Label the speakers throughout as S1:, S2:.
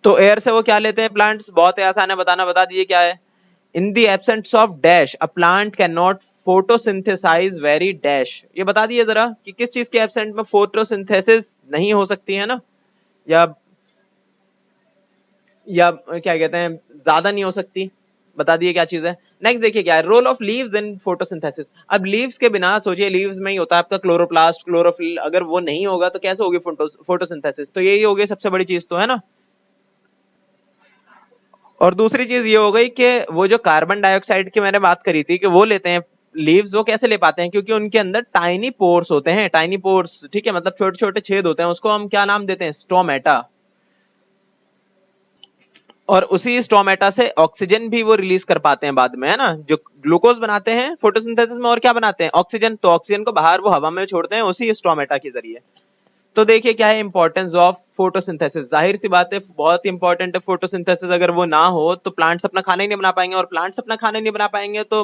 S1: तो एयर से वो क्या लेते हैं प्लांट्स, बहुत ही आसान है बताना, बता दीजिए क्या है। In the absence of dash a plant can not photosynthesise very dash, ये बता दिए जरा कि किस चीज के एब्सेंट में फोटोसिंथेसिस नहीं हो सकती है ना, या क्या कहते हैं ज्यादा नहीं हो सकती, बता दिए क्या चीज है। नेक्स्ट देखिए क्या है, role of leaves in photosynthesis. अब लीव्स के बिना सोचिए, लीव्स में ही होता है आपका क्लोरोप्लास्ट क्लोरोफिल, अगर वो नहीं होगा तो कैसे होगी फोटोसिंथेसिस, तो यही होगी सबसे बड़ी चीज तो, है ना। और दूसरी चीज ये हो गई कि वो जो कार्बन डाइऑक्साइड की मैंने बात करी थी कि वो लेते हैं लीव्स, वो कैसे ले पाते हैं, क्योंकि उनके अंदर टाइनी पोर्स होते हैं, टाइनी पोर्स, ठीक है, मतलब छोटे छोटे छेद होते हैं, उसको हम क्या नाम देते हैं, स्टोमेटा। और उसी स्टोमेटा से ऑक्सीजन भी वो रिलीज कर पाते हैं बाद में, है ना, जो ग्लूकोज बनाते हैं फोटोसिंथेसिस में, और क्या बनाते हैं, ऑक्सीजन, तो ऑक्सीजन को बाहर वो हवा में छोड़ते हैं उसी स्टोमेटा के जरिए। तो देखिए क्या है इंपॉर्टेंस ऑफ फोटोसिंथेसिस, जाहिर सी बात है बहुत इंपॉर्टेंट है फोटोसिंथेसिस, अगर वो ना हो तो प्लांट्स अपना खाना ही नहीं बना पाएंगे, और प्लांट्स अपना खाना नहीं बना पाएंगे तो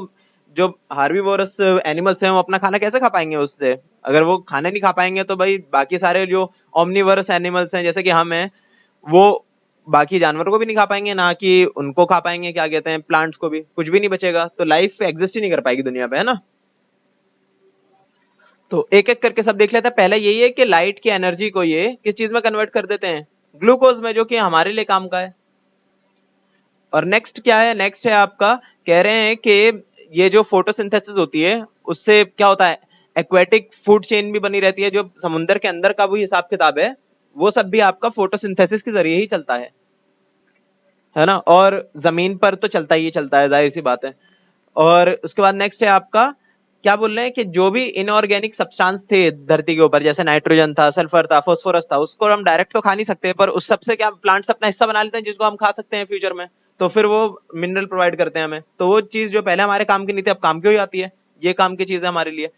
S1: जो हार्बीवोरस एनिमल्स हैं वो अपना खाना कैसे खा पाएंगे उससे, अगर वो खाना नहीं खा पाएंगे तो भाई बाकी सारे जो ओमनीवरस एनिमल्स हैं जैसे कि हम हैं, वो बाकी जानवरों को भी नहीं खा पाएंगे, ना कि उनको खा पाएंगे, क्या कहते हैं, प्लांट्स को भी, कुछ भी नहीं बचेगा, तो लाइफ एग्जिस्ट ही नहीं कर पाएगी दुनिया पे, है ना। तो एक एक करके सब देख लेते हैं। पहले यही है कि लाइट की एनर्जी को ये किस चीज में कन्वर्ट कर देते हैं, ग्लूकोज में, जो कि हमारे लिए काम का है। और नेक्स्ट क्या है, नेक्स्ट है आपका, कह रहे हैं कि ये जो फोटोसिंथेसिस होती है उससे क्या होता है, एक्वेटिक फूड चेन भी बनी रहती है, जो समुद्र के अंदर का भी हिसाब किताब है वो सब भी आपका फोटोसिंथेसिस के जरिए ही चलता है ना, और जमीन पर तो चलता ही चलता है, जाहिर सी बात है। और उसके बाद नेक्स्ट है आपका, क्या बोल रहे हैं कि जो भी इनऑर्गेनिक सब्सटेंस थे धरती के ऊपर, जैसे नाइट्रोजन था, सल्फर था, फास्फोरस था, उसको हम डायरेक्ट तो खा नहीं सकते, पर उस सबसे क्या प्लांट्स अपना हिस्सा बना लेते हैं जिसको हम खा सकते हैं फ्यूचर में, तो फिर वो मिनरल प्रोवाइड करते हैं हमें, तो वो चीज जो पहले हमारे काम की नहीं थी अब काम की हो जाती है, ये काम की चीज है हमारे लिए।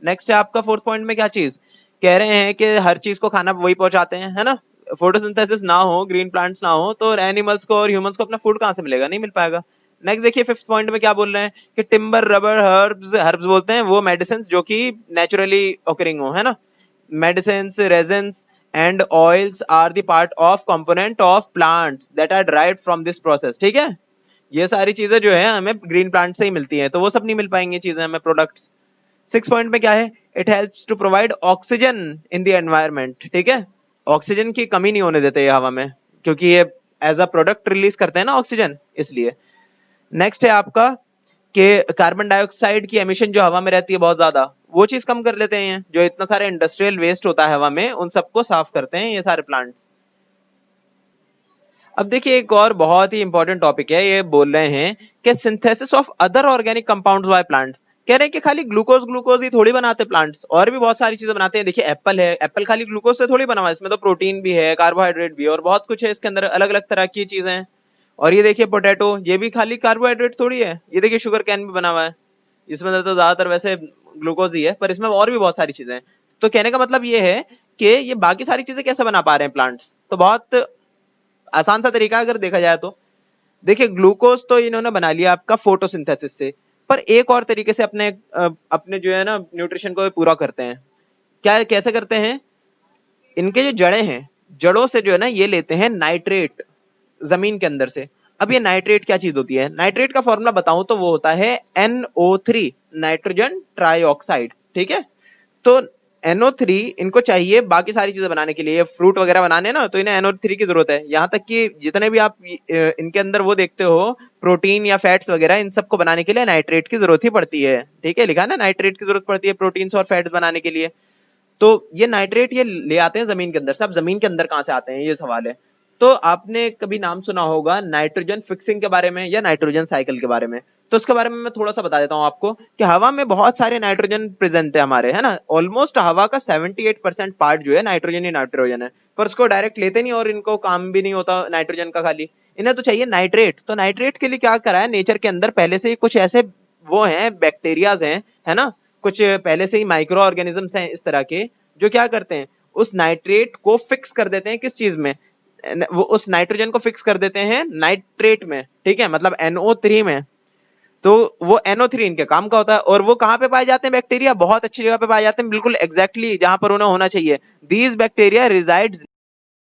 S1: नेक्स्ट है आपका फोर्थ पॉइंट में क्या चीज, कह रहे हैं कि हर चीज को खाना वही पहुंचाते हैं, है ना, फोटोसिंथेसिस ना हो, ग्रीन प्लांट्स ना हो, तो एनिमल्स को और ह्यूमंस को अपना फूड कहाँ से मिलेगा, नहीं मिल पाएगा। नेक्स्ट देखिए फिफ्थ पॉइंट में क्या बोल रहे हैं कि टिम्बर, रबर, हर्ब्स, हर्ब्स बोलते हैं वो मेडिसिन जो कि नेचुरली ओकरिंग हो, है ना, medicine, resins and oils are the part of component of plants that are derived from this process, ठीक है। ये सारी चीजें जो है हमें ग्रीन प्लांट से ही मिलती हैं, तो वो सब नहीं मिल पाएंगी चीजें हमें, प्रोडक्ट्स। सिक्स पॉइंट में क्या है, it helps to provide oxygen in the environment, ठीक है, ऑक्सीजन की कमी नहीं होने देते ये हवा में, क्योंकि ये एज अ प्रोडक्ट रिलीज करते हैं ना ऑक्सीजन, इसलिए। नेक्स्ट है आपका कि कार्बन डाइऑक्साइड की एमिशन जो हवा में रहती है बहुत ज्यादा, वो चीज कम कर लेते हैं, जो इतना सारे इंडस्ट्रियल वेस्ट होता है हवा में उन सबको साफ करते हैं ये सारे प्लांट्स। अब देखिए एक और बहुत ही इंपॉर्टेंट टॉपिक है, ये बोल रहे हैं कि synthesis of other organic compounds by plants, कह रहे हैं कि खाली ग्लूकोज ग्लूकोज ही थोड़ी बनाते प्लांट्स, और भी बहुत सारी चीजें बनाते हैं। देखिए एप्पल है, एप्पल खाली ग्लूकोज से थोड़ी बना हुआ है, इसमें तो प्रोटीन भी है, कार्बोहाइड्रेट भी है, और बहुत कुछ है इसके अंदर, अलग अलग तरह की चीजें हैं। और ये देखिए पोटैटो, ये भी खाली कार्बोहाइड्रेट थोड़ी है, ये देखिए शुगर कैन भी बना हुआ है, इसमें तो ज्यादातर वैसे ग्लूकोज ही है, पर इसमें और भी बहुत सारी चीजें हैं। तो कहने का मतलब ये है कि ये बाकी सारी चीजें कैसे बना पा रहे हैं प्लांट्स, तो बहुत आसान सा तरीका अगर देखा जाए तो, देखिए ग्लूकोज तो इन्होंने बना लिया आपका फोटोसिंथेसिस से, पर एक और तरीके से अपने अपने जो है ना न्यूट्रिशन को पूरा करते हैं, क्या कैसे करते हैं, इनके जो जड़ें हैं, जड़ों से जो है ना ये लेते हैं नाइट्रेट जमीन के अंदर से। अब ये नाइट्रेट क्या चीज होती है, नाइट्रेट का फॉर्मूला बताऊं तो वो होता है NO3, नाइट्रोजन ट्राईऑक्साइड, ठीक है। तो NO3 इनको चाहिए बाकी सारी चीजें बनाने के लिए, फ्रूट वगैरह बनाने ना, तो इन्हें NO3 की जरूरत है, यहाँ तक कि जितने भी आप इनके अंदर वो देखते हो प्रोटीन या फैट्स वगैरह, इन सबको बनाने के लिए नाइट्रेट की जरूरत ही पड़ती है, ठीक है, लिखा है ना, नाइट्रेट की जरूरत पड़ती है प्रोटीन्स और फैट्स बनाने के लिए। तो ये नाइट्रेट ये ले आते हैं जमीन के अंदर से। अब जमीन के अंदर कहाँ से आते हैं ये सवाल है। तो आपने कभी नाम सुना होगा नाइट्रोजन फिक्सिंग के बारे में या नाइट्रोजन साइकिल के बारे में, तो उसके बारे में मैं थोड़ा सा बता देता हूँ आपको कि हवा में बहुत सारे नाइट्रोजन प्रेजेंट है हमारे, है ना, ऑलमोस्ट हवा का 78% पार्ट जो है नाइट्रोजन ही नाइट्रोजन है, पर उसको डायरेक्ट लेते नहीं और इनको काम भी नहीं होता नाइट्रोजन का, खाली इन्हें तो चाहिए नाइट्रेट। तो नाइट्रेट के लिए क्या करा है नेचर के अंदर, पहले से ही कुछ ऐसे वो हैं बैक्टीरियाज हैं, है ना, कुछ पहले से ही माइक्रो ऑर्गेनिजम्स हैं इस तरह के, जो क्या करते हैं उस नाइट्रेट को फिक्स कर देते हैं किस चीज में, वो उस नाइट्रोजन को फिक्स कर देते हैं नाइट्रेट में, ठीक है, मतलब NO3 में। तो वो NO3 इनके काम का होता है, और वो कहाँ पे पाए जाते हैं बैक्टीरिया, बहुत अच्छी जगह पे पाए जाते हैं, बिल्कुल एग्जैक्टली जहां पर उन्हें होना चाहिए। These bacteria resides